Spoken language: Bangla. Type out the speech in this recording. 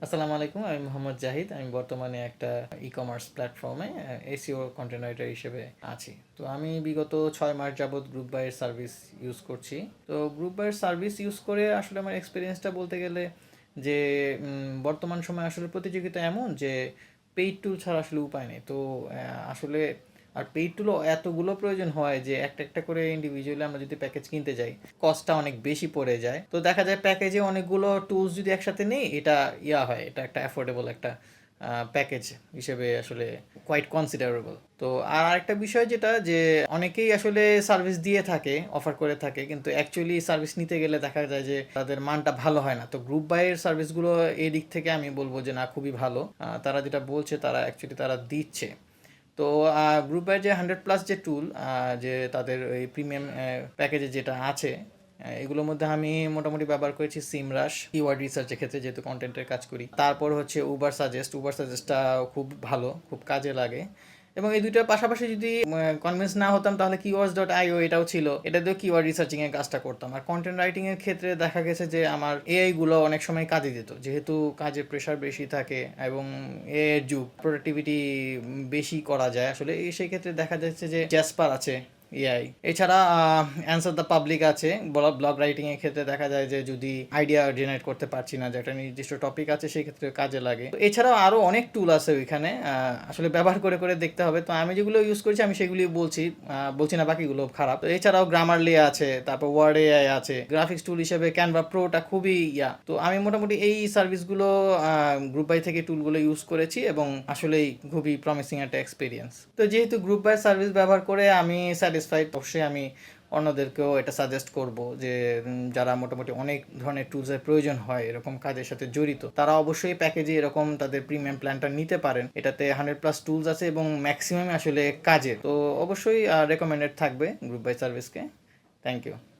আসসালামু আলাইকুম। আমি মোহাম্মদ জাহিদ। আমি বর্তমানে একটা ই-কমার্স প্ল্যাটফর্মে এসইও কন্টেন্ট রাইটার হিসেবে আছি। তো আমি বিগত ৬ মাস যাবৎ গ্রুপ বাই এর সার্ভিস ইউজ করছি। তো গ্রুপ বাই এর সার্ভিস ইউজ করে আসলে আমার এক্সপেরিয়েন্সটা বলতে গেলে যে বর্তমান সময়ে আসলে প্রতিযোগিতা এমন যে পেইড টুল ছাড়া আসলে উপায় নেই। তো আসলে আর পেইড টুলও এতগুলো প্রয়োজন হয় যে একটা একটা করে ইন্ডিভিজুয়ালি আমরা যদি প্যাকেজ কিনতে যাই কস্টটা অনেক বেশি পড়ে যায়। তো দেখা যায় প্যাকেজে অনেকগুলো টুলস যদি একসাথে নেই এটা এটা একটা অ্যাফোর্ডেবল একটা প্যাকেজ হিসেবে আসলে কোয়াইট কনসিডারেবল। তো আর আরেকটা বিষয় যেটা যে অনেকেই আসলে সার্ভিস দিয়ে থাকে, অফার করে থাকে, কিন্তু অ্যাকচুয়ালি সার্ভিস নিতে গেলে দেখা যায় যে তাদের মানটা ভালো হয় না। তো গ্রুপ বাইয়ের সার্ভিসগুলো এই দিক থেকে আমি বলবো যে না, খুবই ভালো। তারা যেটা বলছে তারা অ্যাকচুয়ালি তারা দিচ্ছে। তো গ্রুপের যে 100+ যে টুল, যে তাদের এই প্রিমিয়াম প্যাকেজে যেটা আছে, এগুলোর মধ্যে আমি মোটামুটি ব্যবহার করেছি সিমরাশ কিওয়ার্ড রিসার্চের ক্ষেত্রে, যেহেতু কন্টেন্টের কাজ করি। তারপর হচ্ছে উবার সাজেস্টটা খুব ভালো, খুব কাজে লাগে। এবং এই দুইটার পাশাপাশি যদি কনভিন্স না হতাম তাহলে keywords.io এটাও ছিল, এটা দিয়েও কিওয়ার্ড রিসার্চিং এর কাজটা করতাম। আর কন্টেন্ট রাইটিং এর ক্ষেত্রে দেখা গেছে যে আমার এআই গুলো অনেক সময় কাজে দিত, যেহেতু কাজের প্রেশার বেশি থাকে এবং এআই এর যুগ, প্রোডাক্টিভিটি বেশি করা যায় আসলে। সেই ক্ষেত্রে দেখা যাচ্ছে যে জ্যাসপার আছে, এআই। এছাড়া অ্যান্সার দ্য পাবলিক আছে। ব্লগ রাইটিং এর ক্ষেত্রে দেখা যায় যে যদি আইডিয়া জেনারেট করতে পারছি না, যে একটা নির্দিষ্ট টপিক আছে, সেই ক্ষেত্রে কাজে লাগে। তো এছাড়াও আরও অনেক টুল আছে ওইখানে, আসলে ব্যবহার করে করে দেখতে হবে। তো আমি যেগুলো ইউজ করছি আমি সেগুলি বলছি না বাকিগুলো খারাপ। তো এছাড়াও গ্রামারলি আছে, তারপর ওয়ার্ড এআই আছে, গ্রাফিক্স টুল হিসেবে ক্যানভা প্রোটা খুবই তো আমি মোটামুটি এই সার্ভিসগুলো গ্রুপ বাই থেকে টুলগুলো ইউজ করেছি এবং আসলেই খুবই প্রমিসিং একটা এক্সপিরিয়েন্স। তো যেহেতু গ্রুপ বাই সার্ভিস ব্যবহার করে আমি স্যাটিসফাইড, অবশ্যই আমি অন্যদেরকেও এটা সাজেস্ট করব যে যারা মোটামুটি অনেক ধরনের টুলসের প্রয়োজন হয় এরকম কাজের সাথে জড়িত, তারা অবশ্যই প্যাকেজে এরকম তাদের প্রিমিয়াম প্ল্যানটা নিতে পারেন। এটাতে 100+ টুলস আছে এবং ম্যাক্সিমাম আসলে কাজের। তো অবশ্যই রেকমেন্ডেড থাকবে গ্রুপ বাই সার্ভিসকে। Thank you.